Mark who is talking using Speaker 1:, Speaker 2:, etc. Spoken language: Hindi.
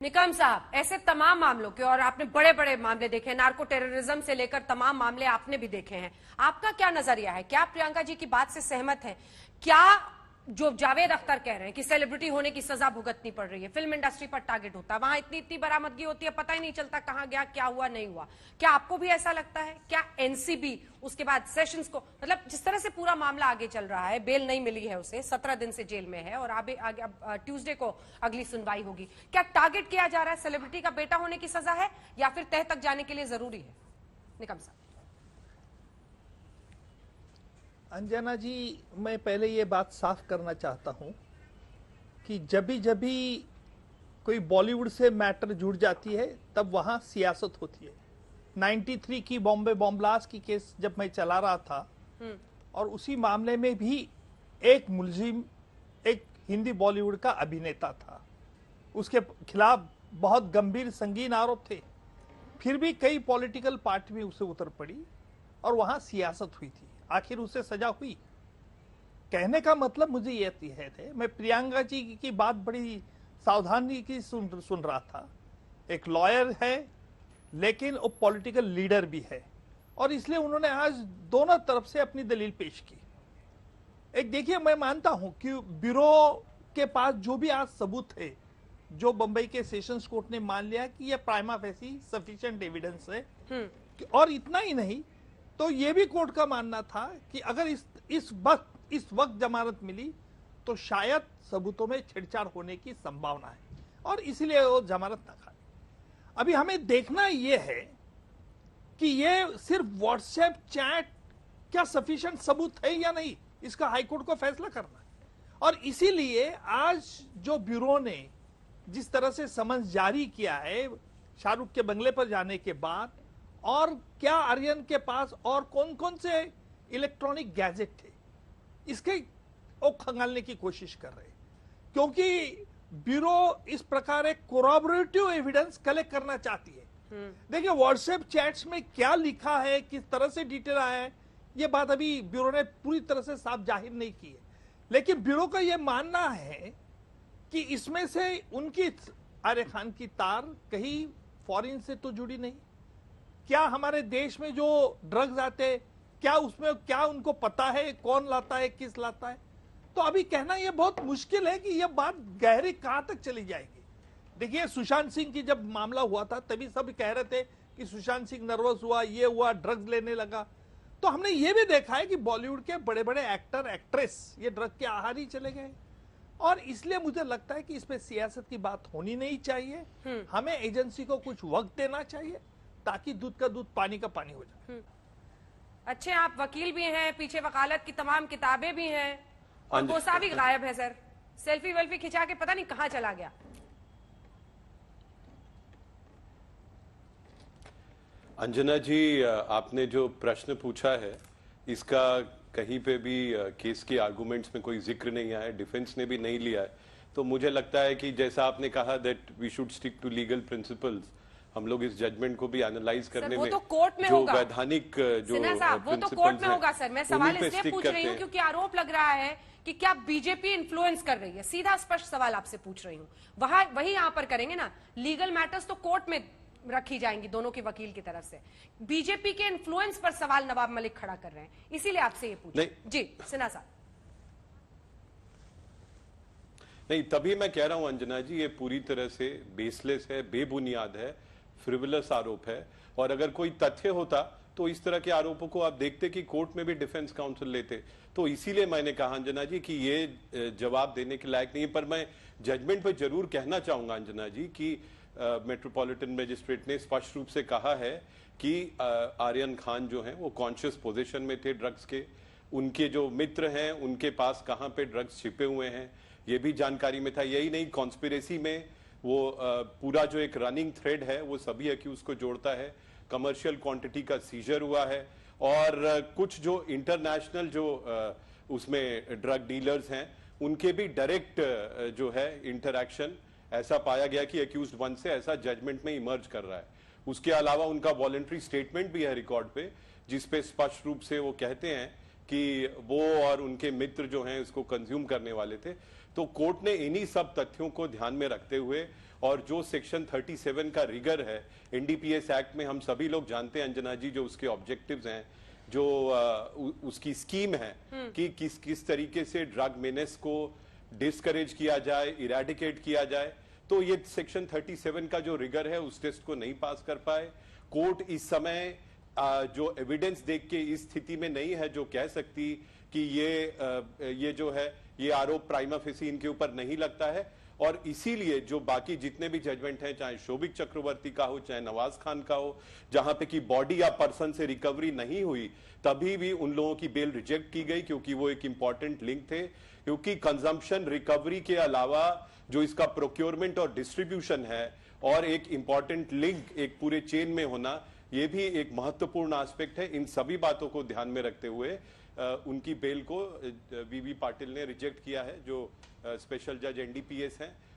Speaker 1: निकम साहब, ऐसे तमाम मामलों के, और आपने बड़े बड़े मामले देखे, नार्को टेररिज्म से लेकर तमाम मामले आपने भी देखे हैं। आपका क्या नजरिया है? क्या प्रियंका जी की बात से सहमत है? क्या जो जावेद अख्तर कह रहे हैं कि सेलिब्रिटी होने की सजा भुगतनी पड़ रही है, फिल्म इंडस्ट्री पर टारगेट होता है, वहां इतनी इतनी बरामदगी होती है, पता ही नहीं चलता कहां गया, क्या हुआ नहीं हुआ। क्या आपको भी ऐसा लगता है? क्या एनसीबी उसके बाद सेशंस को, मतलब जिस तरह से पूरा मामला आगे चल रहा है, बेल नहीं मिली है उसे, 17 दिन से जेल में है और आगे अब ट्यूसडे को अगली सुनवाई होगी, क्या टारगेट किया जा रहा है? सेलिब्रिटी का बेटा होने की सजा है या फिर तह तक जाने के लिए जरूरी है? निकम साहब।
Speaker 2: अंजना जी, मैं पहले ये बात साफ करना चाहता हूं कि जब भी कोई बॉलीवुड से मैटर जुड़ जाती है तब वहां सियासत होती है। 93 की बॉम्बे बॉम्ब ब्लास्ट की केस जब मैं चला रहा था और उसी मामले में भी एक मुलजिम एक हिंदी बॉलीवुड का अभिनेता था, उसके खिलाफ बहुत गंभीर संगीन आरोप थे, फिर भी कई पॉलिटिकल पार्टी में उसे उतर पड़ी और वहां सियासत हुई थी, आखिर उसे सजा हुई। कहने का मतलब मुझे ये थे, मैं प्रियंका जी की बात बड़ी सावधानी की सुन रहा था। एक लॉयर है लेकिन वो पॉलिटिकल लीडर भी है और इसलिए उन्होंने आज दोनों तरफ से अपनी दलील पेश की। एक देखिए, मैं मानता हूं कि ब्यूरो के पास जो भी आज सबूत है, जो बंबई के सेशंस कोर्ट ने मान लिया कि यह प्राइमा फेसी सफिशिएंट एविडेंस है, और इतना ही नहीं तो ये भी कोर्ट का मानना था कि अगर इस वक्त जमानत मिली तो शायद सबूतों में छेड़छाड़ होने की संभावना है और इसलिए वो जमानत न खाए। अभी हमें देखना ये है कि ये सिर्फ व्हाट्सएप चैट क्या सफिशिएंट सबूत है या नहीं, इसका हाईकोर्ट को फैसला करना है। और इसीलिए आज जो ब्यूरो ने जिस तरह से समन जारी किया है शाहरुख के बंगले पर जाने के बाद, और क्या आर्यन के पास और कौन कौन से इलेक्ट्रॉनिक गैजेट थे, इसके वो खंगालने की कोशिश कर रहे हैं, क्योंकि ब्यूरो इस प्रकार एक कोरॉबरेटिव एविडेंस कलेक्ट करना चाहती है। देखिए, व्हाट्सएप चैट्स में क्या लिखा है, किस तरह से डिटेल आया है, ये बात अभी ब्यूरो ने पूरी तरह से साफ जाहिर नहीं की है, लेकिन ब्यूरो का यह मानना है कि इसमें से उनकी आर्य खान की तार कहीं फॉरेन से तो जुड़ी नहीं। क्या हमारे देश में जो ड्रग्स आते, क्या उसमें क्या उनको पता है कौन लाता है, किस लाता है? तो अभी कहना यह बहुत मुश्किल है कि यह बात गहरी कहां तक चली जाएगी। देखिए, सुशांत सिंह की जब मामला हुआ था तभी सब कह रहे थे कि सुशांत सिंह नर्वस हुआ, ये हुआ, ड्रग्स लेने लगा। तो हमने ये भी देखा है कि बॉलीवुड के बड़े बड़े एक्टर एक्ट्रेस ये ड्रग के आहारी चले गए, और इसलिए मुझे लगता है कि इसमें सियासत की बात होनी नहीं चाहिए। हमें एजेंसी को कुछ वक्त देना चाहिए ताकि दूध का दूध पानी का पानी हो जाए।
Speaker 1: अच्छे, आप वकील भी हैं, पीछे वकालत की तमाम किताबें भी हैं, और कोसा भी गायब है सर, सेल्फी वेल्फी खिंचा के पता नहीं कहां चला गया।
Speaker 3: अंजना जी, आपने जो प्रश्न पूछा है इसका कहीं पे भी केस के आर्गुमेंट्स में कोई जिक्र नहीं आया, डिफेंस ने भी नहीं लिया है। तो मुझे लगता है कि जैसा आपने कहा that we should stick to legal principles, हम लोग इस जजमेंट को भी एनालाइज करने में
Speaker 1: तो कोर्ट में
Speaker 3: जो
Speaker 1: होगा,
Speaker 3: वैधानिक जो
Speaker 1: वो तो कोर्ट में होगा सर। मैं सवाल इसलिए पूछ रही हूँ क्योंकि आरोप लग रहा है कि क्या बीजेपी इन्फ्लुएंस कर रही है। सीधा स्पष्ट सवाल आपसे पूछ रही हूँ, वही यहां पर करेंगे ना, लीगल मैटर्स तो कोर्ट में रखी जाएंगी दोनों के वकील की तरफ से। बीजेपी के इन्फ्लुएंस पर सवाल नवाब मलिक खड़ा कर रहे हैं, इसीलिए आपसे ये पूछ। जी सिन्हा साहब।
Speaker 3: नहीं, तभी मैं कह रहा हूं अंजना जी, ये पूरी तरह से बेसलेस है, बेबुनियाद है, फ्रिवलस आरोप है। और अगर कोई तथ्य होता तो इस तरह के आरोपों को आप देखते कि कोर्ट में भी डिफेंस काउंसिल लेते। तो इसीलिए मैंने कहा अंजना जी कि ये जवाब देने के लायक नहीं है। पर मैं जजमेंट पर जरूर कहना चाहूंगा अंजना जी कि मेट्रोपॉलिटन मजिस्ट्रेट ने स्पष्ट रूप से कहा है कि आर्यन खान जो हैं वो कॉन्शियस पोजीशन में थे ड्रग्स के, उनके जो मित्र हैं उनके पास कहां पे ड्रग्स छिपे हुए हैं ये भी जानकारी में था। यही नहीं, कॉन्स्पिरेसी में वो पूरा जो एक रनिंग थ्रेड है वो सभी अक्यूज को जोड़ता है। कमर्शियल क्वांटिटी का सीजर हुआ है और कुछ जो इंटरनेशनल जो उसमें ड्रग डीलर्स हैं उनके भी डायरेक्ट जो है इंटरैक्शन ऐसा पाया गया कि अक्यूज्ड वन से ऐसा जजमेंट में इमर्ज कर रहा है। उसके अलावा उनका वॉलंटरी स्टेटमेंट भी है रिकॉर्ड पे, जिसपे स्पष्ट रूप से वो कहते हैं कि वो और उनके मित्र जो हैं इसको कंज्यूम करने वाले थे। तो कोर्ट ने इन्हीं सब तथ्यों को ध्यान में रखते हुए और जो सेक्शन 37 का रिगर है एनडीपीएस एक्ट में, हम सभी लोग जानते हैं अंजना जी, जो उसके ऑब्जेक्टिव्स हैं, जो उसकी स्कीम है कि किस किस तरीके से ड्रग मेनेस को डिस्करेज किया जाए, इरेडिकेट किया जाए। तो ये सेक्शन 37 का जो रिगर है उस टेस्ट को नहीं पास कर पाए। कोर्ट इस समय जो एविडेंस देख के इस स्थिति में नहीं है जो कह सकती कि ये जो है ये आरोप प्राइमा फेसी इनके ऊपर नहीं लगता है, और इसीलिए जो बाकी जितने भी जजमेंट हैं, चाहे शोभिक चक्रवर्ती का हो, चाहे नवाज खान का हो, जहां पे कि बॉडी या पर्सन से रिकवरी नहीं हुई, तभी भी उन लोगों की बेल रिजेक्ट की गई क्योंकि वो एक इंपॉर्टेंट लिंक थे। क्योंकि कंजम्पशन रिकवरी के अलावा जो इसका प्रोक्योरमेंट और डिस्ट्रीब्यूशन है और एक इंपॉर्टेंट लिंक एक पूरे चेन में होना, ये भी एक महत्वपूर्ण एस्पेक्ट है। इन सभी बातों को ध्यान में रखते हुए उनकी बेल को वीवी पाटिल ने रिजेक्ट किया है, जो स्पेशल जज एनडीपीएस हैं।